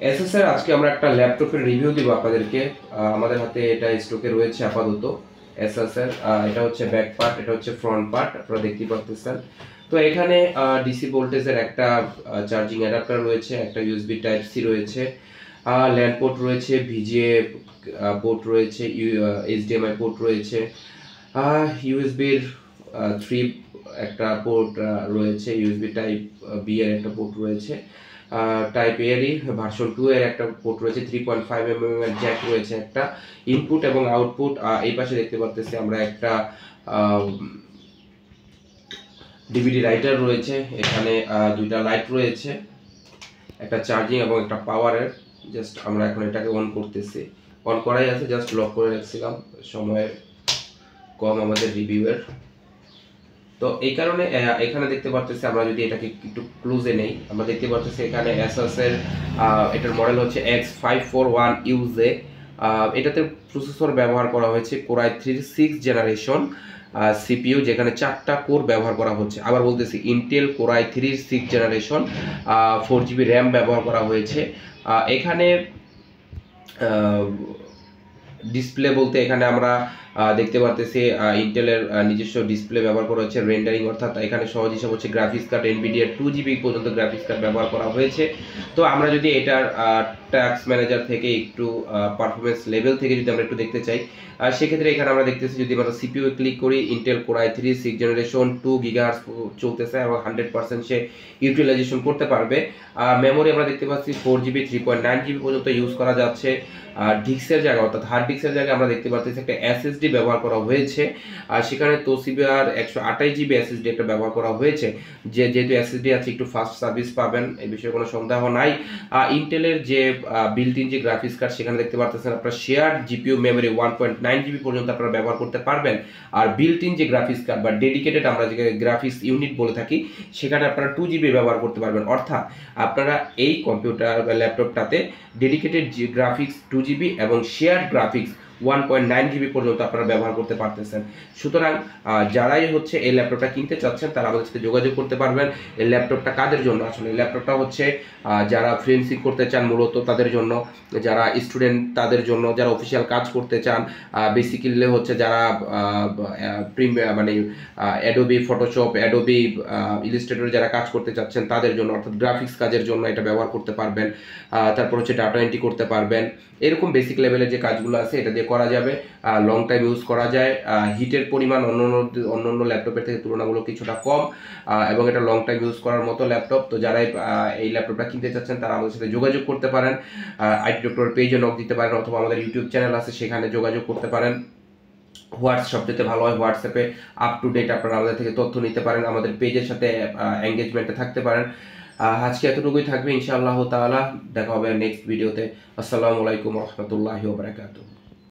SSR আজকে আমরা একটা ল্যাপটপের রিভিউ দিব আপনাদেরকে। আমাদের হাতে এটা স্টকে রয়েছে আপাতত। এসএসআর এটা হচ্ছে ব্যাক পার্ট, এটা হচ্ছে ফ্রন্ট পার্ট, আপনারা দেখতেই পাচ্ছেন। তো এখানে ডিসি ভোল্টেজের একটা চার্জিং অ্যাডাপ্টার রয়েছে, একটা ইউএসবি টাইপ সি রয়েছে, ল্যান্ড পোর্ট রয়েছে, ভিজিএ পোর্ট রয়েছে, এইচডিএমআই পোর্ট রয়েছে, ইউএসবির 3 একটা পোর্ট রয়েছে, ইউএসবি টাইপ বি এর একটা পোর্ট রয়েছে, টাইপ এরই ভার্সন 2 এর একটা পোর্ট রয়েছে, 3.5 mm এর জ্যাক রয়েছে একটা, ইনপুট এবং আউটপুট। এই পাশে দেখতে পাচ্ছি আমরা একটা ডিভিডি রাইটার রয়েছে, এখানে দুইটা লাইট রয়েছে, একটা চার্জিং এবং একটা পাওয়ারের। জাস্ট আমরা এখন এটাকে অন করতেছি, অন করাই আছে, জাস্ট লক করে রাখছিলাম, সময় কম আমাদের রিভিউয়ের। তো এই কারণে এখানে দেখতে পাচ্ছি আমরা যদি এটাকে একটু ক্লোজে নেই, আমরা দেখতে পাচ্ছি এখানে এসাস এর এটার মডেল হচ্ছে X541UZ। এটাতে প্রসেসর ব্যবহার করা হয়েছে Core i3 6th generation, CPU যেখানে 4টা কোর ব্যবহার করা হচ্ছে। আবার বলতেছি Intel Core i3 6th generation, 4GB RAM ব্যবহার করা হয়েছে। এখানে ডিসপ্লে বলতে এখানে আমরা দেখতে পাচ্ছি ইন্টেলের নিজস্ব ডিসপ্লে ব্যবহার করা হচ্ছে, রেন্ডারিং, অর্থাৎ এখানে সহজ হিসাব হচ্ছে গ্রাফিক্স কার্ড এনভিডিয়া 2GB পর্যন্ত গ্রাফিক্স কার্ড ব্যবহার করা হয়েছে। তো আমরা যদি এটার টাস্ক ম্যানেজার থেকে একটু পারফরমেন্স লেভেল থেকে যদি আমরা একটু দেখতে চাই, সেক্ষেত্রে এখানে আমরা দেখতেছি যদি আমরা সিপিইউ ক্লিক করি, Intel Core i3 6th generation 2 GHz চলতেছে এবং 100% সে ইউটিলাইজেশন করতে পারবে। মেমোরি আমরা দেখতে পাচ্ছি 4GB 3.9GB পর্যন্ত ইউজ করা যাচ্ছে। ডিস্কের জায়গা অর্থাৎ হার্ড ডিস্কের জায়গায় আমরা দেখতে পাচ্ছি একটা এসএসডি ব্যবহার করা হয়েছে, আর সেখানে তোশিবার 128GB এসএসডি একটা ব্যবহার করা হয়েছে। যেহেতু এসএসডি আছে একটু ফাস্ট সার্ভিস পাবেন, এই বিষয়ে কোনো সন্দেহ নাই। ইন্টেলের যে বিল্ট ইন যে গ্রাফিক্স কার্ড সেখানে দেখতে পাচ্ছেন আপনারা শেয়ার জিপিইউ মেমোরি 1.9GB পর্যন্ত আপনারা ব্যবহার করতে পারবেন। আর বিল্ট ইন যে গ্রাফিক্স কার্ড বা ডেডিকেটেড আমরা যে গ্রাফিক্স ইউনিট বলে থাকি সেখানে আপনারা 2GB ব্যবহার করতে পারবেন। অর্থাৎ আপনারা এই কম্পিউটার বা ল্যাপটপটাতে ডেডিকেটেড গ্রাফিক্স 2GB এবং শেয়ার গ্রাফিক্স 1.9GB পর্যন্ত আপনারা ব্যবহার করতে পারতেছেন। সুতরাং যারাই হচ্ছে এই ল্যাপটপটা কিনতে চাচ্ছেন তারা আমাদের সাথে যোগাযোগ করতে পারবেন। এই ল্যাপটপটা কাদের জন্য? আসলে এই ল্যাপটপটা হচ্ছে যারা ফ্রিল্যান্সিং করতে চান মূলত তাদের জন্য, যারা স্টুডেন্ট তাদের জন্য, যারা অফিসিয়াল কাজ করতে চান, বেসিক্যালি হচ্ছে যারা মানে অ্যাডোবি ফটোশপ, অ্যাডোবি ইলাস্ট্রেটর যারা কাজ করতে চাচ্ছেন তাদের জন্য, অর্থাৎ গ্রাফিক্স কাজের জন্য এটা ব্যবহার করতে পারবেন। তারপর হচ্ছে ডাটা এন্ট্রি করতে পারবেন, এরকম বেসিক লেভেলের যে কাজগুলো আছে এটা দিয়ে করা যাবে। লং টাইম ইউজ করা যায়, হিটের পরিমাণ অন্য ল্যাপটপের থেকে তুলনামূলক কিছুটা কম, এবং এটা লং টাইম ইউজ করার মতো ল্যাপটপ। তো যারা এই ল্যাপটপটা কিনতে চাচ্ছেন তারা আমাদের সাথে যোগাযোগ করতে পারেন, আইটি ডক্টর পেজে নক দিতে পারেন, অথবা আমাদের ইউটিউব চ্যানেল আছে সেখানে যোগাযোগ করতে পারেন। হোয়াটসঅ্যাপ যেতে ভালো হয়, হোয়াটসঅ্যাপে আপ টু ডেট আপনারা আমাদের থেকে তথ্য নিতে পারেন, আমাদের পেজের সাথে এঙ্গেজমেন্টে থাকতে পারেন। আজকে এতটুকুই থাকবে ইনশাআল্লাহ তাআলা, দেখা হবে নেক্সট ভিডিওতে। আসসালামু আলাইকুম ওয়া রাহমাতুল্লাহি ওয়া বারাকাতুহু।